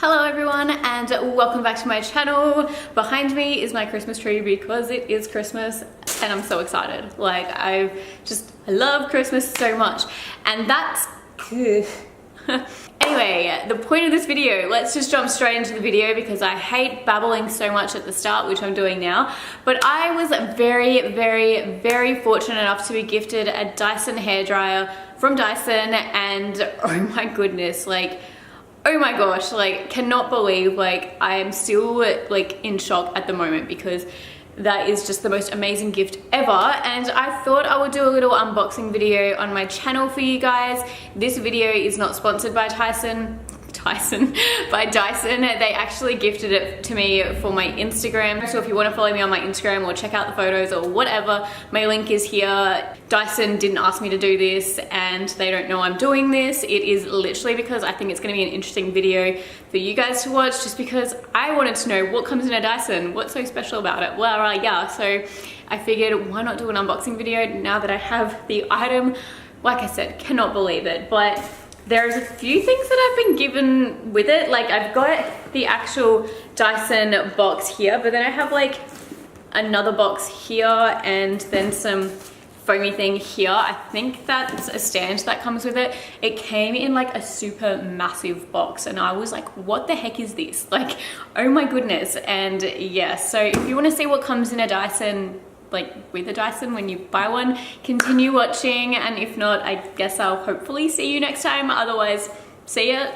Hello everyone and welcome back to my channel. Behind me is my Christmas tree because it is Christmas and I'm so excited. Like I love Christmas so much and that's Anyway, the point of this video, let's just jump straight into the video because I hate babbling so much at the start, which I'm doing now. But I was very fortunate enough to be gifted a Dyson hairdryer from Dyson, and oh my goodness, like, oh my gosh, like, cannot believe, like, I am still like in shock at the moment because that is just the most amazing gift ever. And I thought I would do a little unboxing video on my channel for you guys. This video is not sponsored by Dyson. They actually gifted it to me for my Instagram. So if you want to follow me on my Instagram or check out the photos or whatever, my link is here. Dyson didn't ask me to do this and they don't know I'm doing this. It is literally because I think it's going to be an interesting video for you guys to watch, just because I wanted to know what comes in a Dyson, what's so special about it. Well, yeah, so I figured why not do an unboxing video now that I have the item. Like I said, cannot believe it, but there's a few things that I've been given with it. Like I've got the actual Dyson box here, but then I have like another box here and then some foamy thing here. I think that's a stand that comes with it. It came in like a super massive box and I was like, what the heck is this? Like, oh my goodness. And yeah, so if you want to see what comes in a Dyson, like with a Dyson when you buy one, continue watching, and if not, I guess I'll hopefully see you next time. Otherwise, see ya.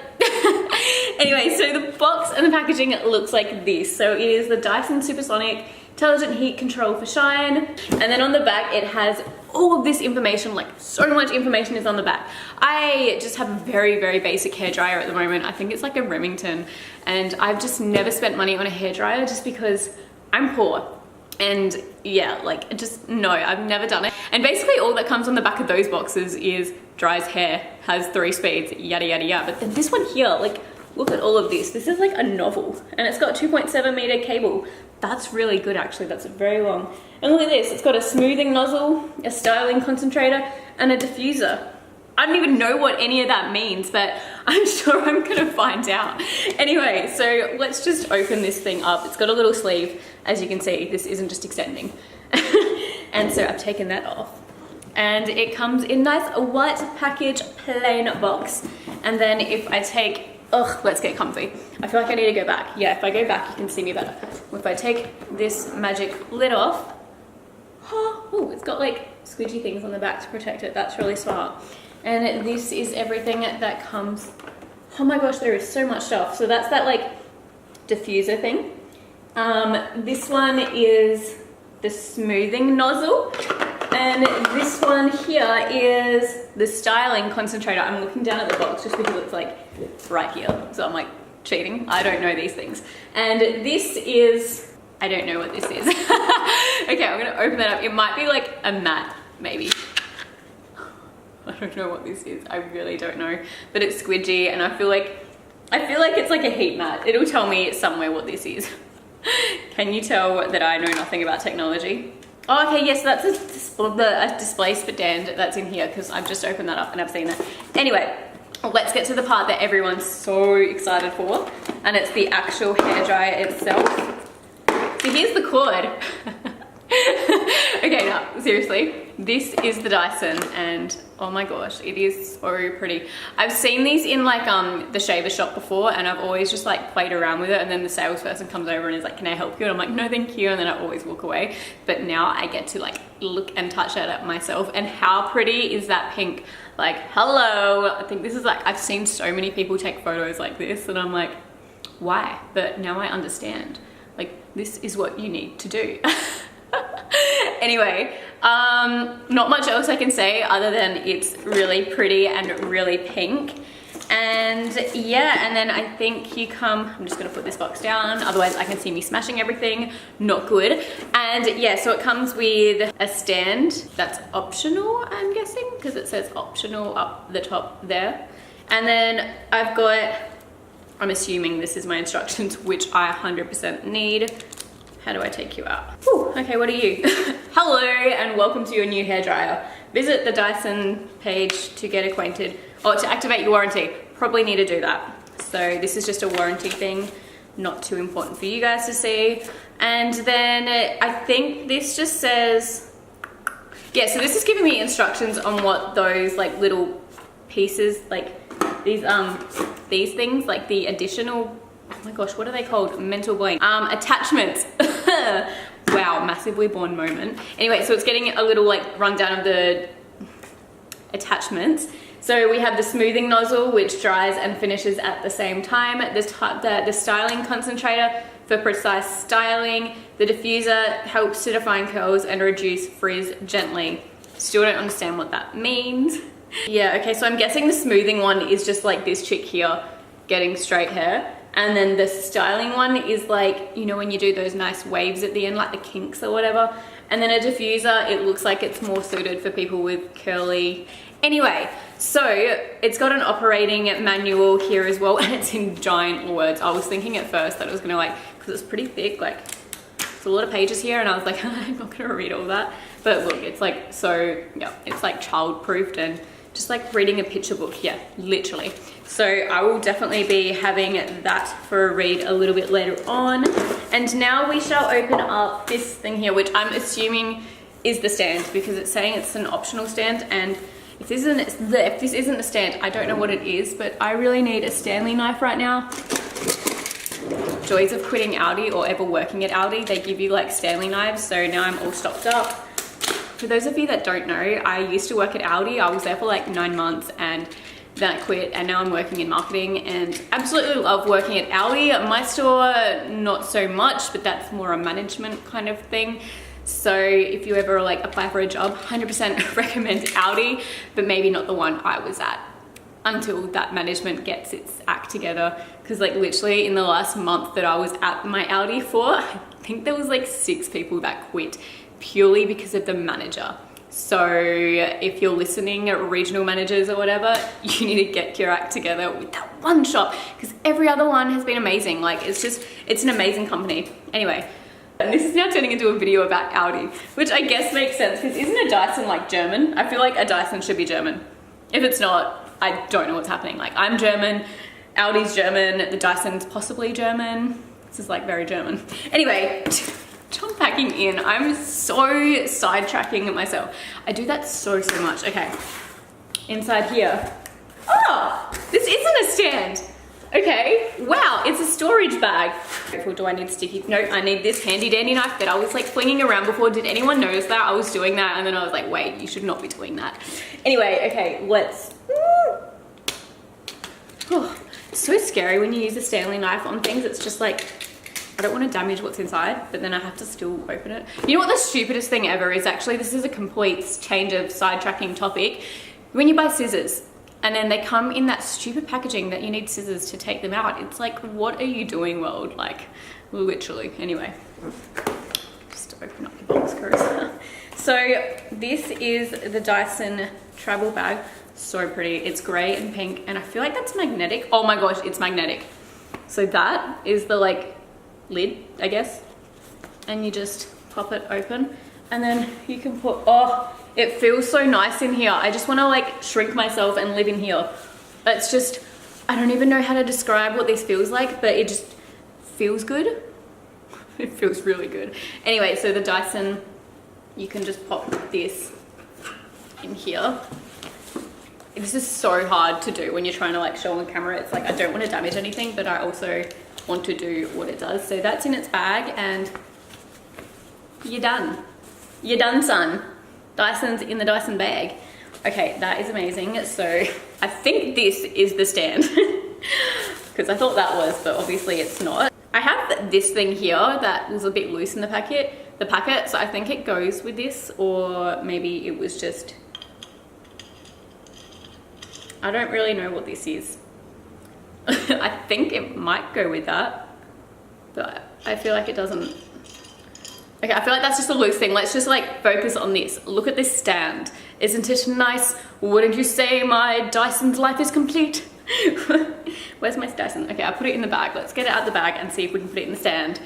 Anyway, so the box and the packaging looks like this. So it is the Dyson Supersonic Intelligent Heat Control for Shine, and then on the back it has all of this information. Like, so much information is on the back. I just have a very basic hairdryer at the moment. I think it's like a Remington, and I've just never spent money on a hairdryer just because I'm poor. And yeah, like, just no, I've never done it. And basically all that comes on the back of those boxes is dries hair, has 3 speeds, yada yada yada. But then this one here, like, look at all of this. This is like a novel and it's got 2.7 meter cable. That's really good actually, that's very long. And look at this, it's got a smoothing nozzle, a styling concentrator, and a diffuser. I don't even know what any of that means, but I'm sure I'm gonna find out. Anyway, so let's just open this thing up. It's got a little sleeve. As you can see, this isn't just extending. And so I've taken that off. And it comes in nice white package, plain box. And then if I take, let's get comfy. I feel like I need to go back. Yeah, if I go back, you can see me better. If I take this magic lid off, oh, it's got like squidgy things on the back to protect it. That's really smart. And this is everything that comes. Oh my gosh, there is so much stuff. So that's that like diffuser thing. This one is the smoothing nozzle. And this one here is the styling concentrator. I'm looking down at the box just because it's like right here. So I'm like cheating. I don't know these things. And this is, I don't know what this is. Okay, I'm gonna open that up. It might be like a mat, maybe. I don't know what this is. I really don't know, but it's squidgy and I feel like it's like a heat mat. It'll tell me somewhere what this is. Can you tell that I know nothing about technology? Oh, okay, yes, that's a display stand that's in here because I've just opened that up and I've seen that. Anyway, let's get to the part that everyone's so excited for, and it's the actual hairdryer itself. So here's the cord. Okay, no, seriously, this is the Dyson and oh my gosh, it is so pretty. I've seen these in like the shaver shop before and I've always just like played around with it, and then the salesperson comes over and is like, can I help you? And I'm like, no thank you, and then I always walk away. But now I get to like look and touch at it myself, and how pretty is that pink? Like, hello. I think this is like, I've seen so many people take photos like this and I'm like, why? But now I understand, like, this is what you need to do. Anyway, not much else I can say other than it's really pretty and really pink. And yeah, and then I think you come, I'm just gonna put this box down, otherwise I can see me smashing everything, not good. And yeah, so it comes with a stand that's optional, I'm guessing, because it says optional up the top there. And then I've got, I'm assuming this is my instructions, which I 100% need. How do I take you out? Whew, okay, what are you? Hello and welcome to your new hairdryer. Visit the Dyson page to get acquainted, or to activate your warranty. Probably need to do that. So this is just a warranty thing, not too important for you guys to see. And then I think this just says, yeah, so this is giving me instructions on what those like little pieces, like these things, like the additional, oh my gosh, what are they called? Mental blank. Attachments. Wow, massively born moment. Anyway, so it's getting a little like rundown of the attachments. So we have the smoothing nozzle, which dries and finishes at the same time. The styling concentrator for precise styling. The diffuser helps to define curls and reduce frizz gently. Still don't understand what that means. Yeah, okay, so I'm guessing the smoothing one is just like this chick here getting straight hair. And then the styling one is like, you know, when you do those nice waves at the end, like the kinks or whatever. And then a diffuser, it looks like it's more suited for people with curly. Anyway, so it's got an operating manual here as well, and it's in giant words. I was thinking at first that it was gonna like, because it's pretty thick, like it's a lot of pages here, and I was like, I'm not gonna read all that. But look, it's like, so yeah, it's like child-proofed and just like reading a picture book, yeah, literally. So I will definitely be having that for a read a little bit later on. And now we shall open up this thing here, which I'm assuming is the stand, because it's saying it's an optional stand. And if this isn't the stand, I don't know what it is, but I really need a Stanley knife right now. Joys of quitting Aldi or ever working at Aldi, they give you like Stanley knives. So now I'm all stocked up. For those of you that don't know, I used to work at Aldi. I was there for like 9 months and then I quit, and now I'm working in marketing and absolutely love working at Aldi. My store, not so much, but that's more a management kind of thing. So if you ever like apply for a job, 100% recommend Aldi, but maybe not the one I was at until that management gets its act together. Because like literally in the last month that I was at my Aldi for, I think there was like 6 people that quit purely because of the manager. So if you're listening, regional managers or whatever, you need to get your act together with that one shop, because every other one has been amazing. Like it's an amazing company. Anyway, and this is now turning into a video about Aldi, which I guess makes sense, because isn't a Dyson like German? I feel like a Dyson should be German. If it's not, I don't know what's happening. Like I'm German, Aldi's German, the Dyson's possibly German. This is like very German. Anyway, jump packing in. I'm so sidetracking myself. I do that so much. Okay, inside here. Oh, this isn't a stand. Okay, wow, it's a storage bag. Do I need sticky? No, I need this handy dandy knife that I was like flinging around before. Did anyone notice that I was doing that? And then I was like, wait, you should not be doing that. Anyway, okay, let's. Oh, it's so scary when you use a Stanley knife on things. It's just like, I don't want to damage what's inside, but then I have to still open it. You know what the stupidest thing ever is? Actually, this is a complete change of sidetracking topic. When you buy scissors and then they come in that stupid packaging that you need scissors to take them out, it's like, what are you doing, world? Like, literally. Anyway, just open up the box, Carissa. So this is the Dyson travel bag. So pretty. It's gray and pink, and I feel like that's magnetic. Oh my gosh, it's magnetic. So that is the like lid, I guess, and you just pop it open, and then you can put, oh, it feels so nice in here. I just want to like shrink myself and live in here. It's just, I don't even know how to describe what this feels like, but it just feels good. It feels really good. Anyway, so the Dyson, you can just pop this in here. This is so hard to do when you're trying to like show on camera. It's like, I don't want to damage anything, but I also want to do what it does. So that's in its bag, and you're done. You're done, son. Dyson's in the Dyson bag. Okay, that is amazing. So I think this is the stand, because I thought that was, but obviously it's not. I have this thing here that was a bit loose in the packet, so I think it goes with this, or maybe it was just, I don't really know what this is. I think it might go with that, but I feel like it doesn't. Okay, I feel like that's just a loose thing. Let's just like focus on this. Look at this stand. Isn't it nice? Wouldn't you say my Dyson's life is complete? Where's my Dyson? Okay, I put it in the bag. Let's get it out of the bag and see if we can put it in the stand.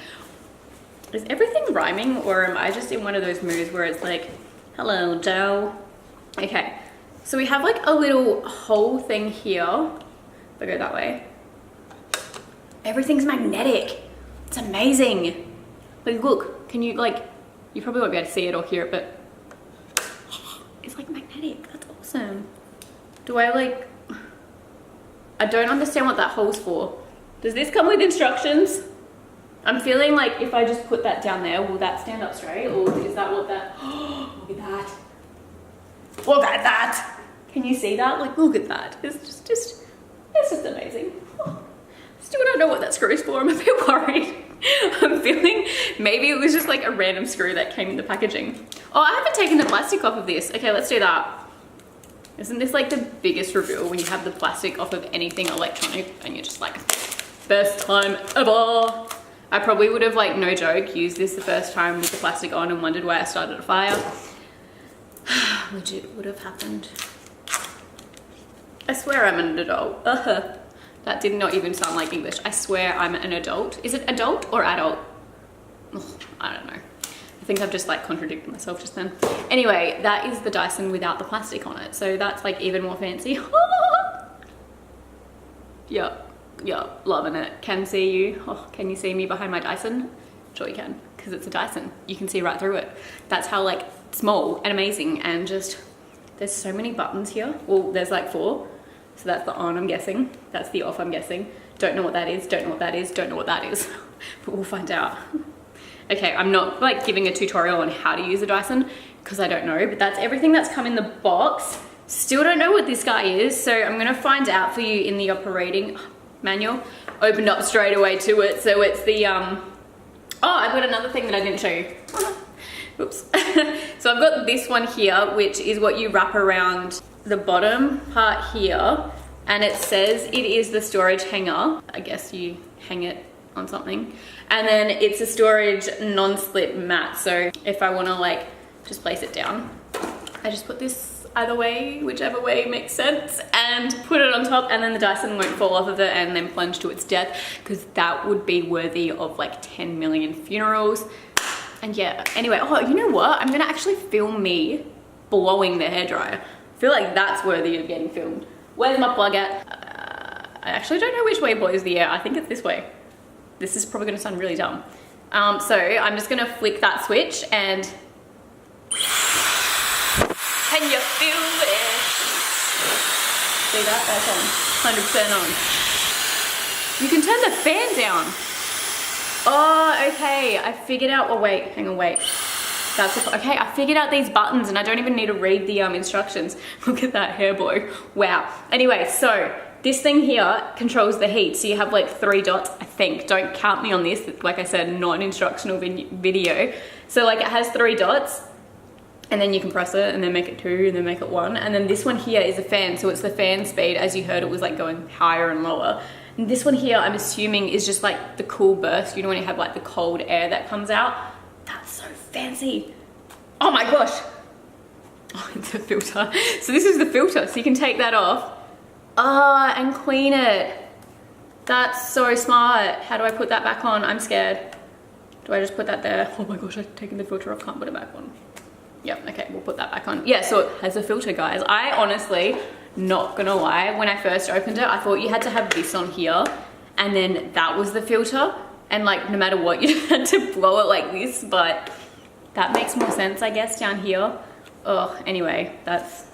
Is everything rhyming, or am I just in one of those moods where it's like, hello, Joe? Okay, so we have like a little hole thing here. If I go that way. Everything's magnetic. It's amazing. Like, look, can you like, you probably won't be able to see it or hear it, but it's like magnetic. That's awesome. Do I like, I don't understand what that hole's for. Does this come with instructions? I'm feeling like if I just put that down there, will that stand up straight? Or is that what that, look at that. Look at that. Can you see that? Like, look at that. It's just amazing. Still don't know what that screw is for. I'm a bit worried. I'm feeling maybe it was just like a random screw that came in the packaging. Oh, I haven't taken the plastic off of this. Okay, let's do that. Isn't this like the biggest reveal when you have the plastic off of anything electronic and you're just like, first time ever. I probably would have, like, no joke, used this the first time with the plastic on and wondered why I started a fire. Legit would have happened. I swear I'm an adult. That did not even sound like English. I swear I'm an adult. Is it adult or adult? Oh, I don't know. I think I've just like contradicted myself just then. Anyway, that is the Dyson without the plastic on it. So that's like even more fancy. Yeah, loving it. Can see you. Oh, can you see me behind my Dyson? Sure you can, because it's a Dyson. You can see right through it. That's how like small and amazing, and just, there's so many buttons here. Well, there's like 4. So that's the on, I'm guessing. That's the off, I'm guessing. Don't know what that is, don't know what that is, don't know what that is. But we'll find out. Okay, I'm not like giving a tutorial on how to use a Dyson because I don't know, but that's everything that's come in the box. Still don't know what this guy is, so I'm gonna find out for you in the operating manual. Opened up straight away to it, so it's the, oh, I've got another thing that I didn't show you. Oops. So I've got this one here, which is what you wrap around the bottom part here, and it says it is the storage hanger. I guess you hang it on something. And then it's a storage non-slip mat, so if I want to like just place it down, I just put this either way, whichever way makes sense, and put it on top, and then the Dyson won't fall off of it and then plunge to its death, because that would be worthy of like 10 million funerals. And yeah, anyway, oh, you know what? I'm gonna actually film me blowing the hairdryer. I feel like that's worthy of getting filmed. Where's my plug at? I actually don't know which way blows the air. I think it's this way. This is probably gonna sound really dumb. So I'm just gonna flick that switch and you feel it. See that? That's on. 100% on. You can turn the fan down. Oh, okay. I figured out, oh wait, hang on, wait. That's okay, I figured out these buttons and I don't even need to read the instructions. Look at that hair blow. Wow. Anyway, so this thing here controls the heat. So you have like 3 dots, I think. Don't count me on this. Like I said, not an instructional video. So like it has 3 dots, and then you can press it and then make it 2 and then make it 1. And then this one here is a fan. So it's the fan speed. As you heard, it was like going higher and lower. And this one here, I'm assuming is just like the cool burst. You know when you have like the cold air that comes out? That's so fancy. Oh my gosh. Oh, it's a filter. So this is the filter. So you can take that off. Ah, and clean it. That's so smart. How do I put that back on? I'm scared. Do I just put that there? Oh my gosh, I've taken the filter off. Can't put it back on. Yep, okay, we'll put that back on. Yeah, so it has a filter, guys. I honestly, not gonna lie, when I first opened it, I thought you had to have this on here, and then that was the filter, and like no matter what, you had to blow it like this, but that makes more sense, I guess, down here. Oh, anyway, that's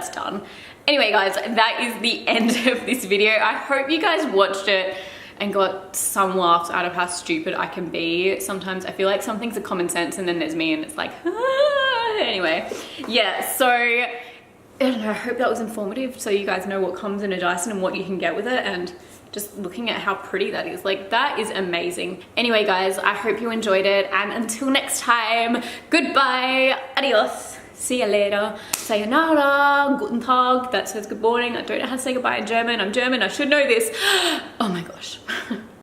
done. Anyway, guys, that is the end of this video. I hope you guys watched it and got some laughs out of how stupid I can be. Sometimes I feel like some things are common sense and then there's me and it's like, ah. Anyway, yeah, so I don't know, I hope that was informative so you guys know what comes in a Dyson and what you can get with it, and just looking at how pretty that is, like that is amazing. Anyway guys, I hope you enjoyed it, and until next time, goodbye, adios, see you later, sayonara, guten Tag, that says good morning. I don't know how to say goodbye in German. I'm German, I should know this. Oh my gosh.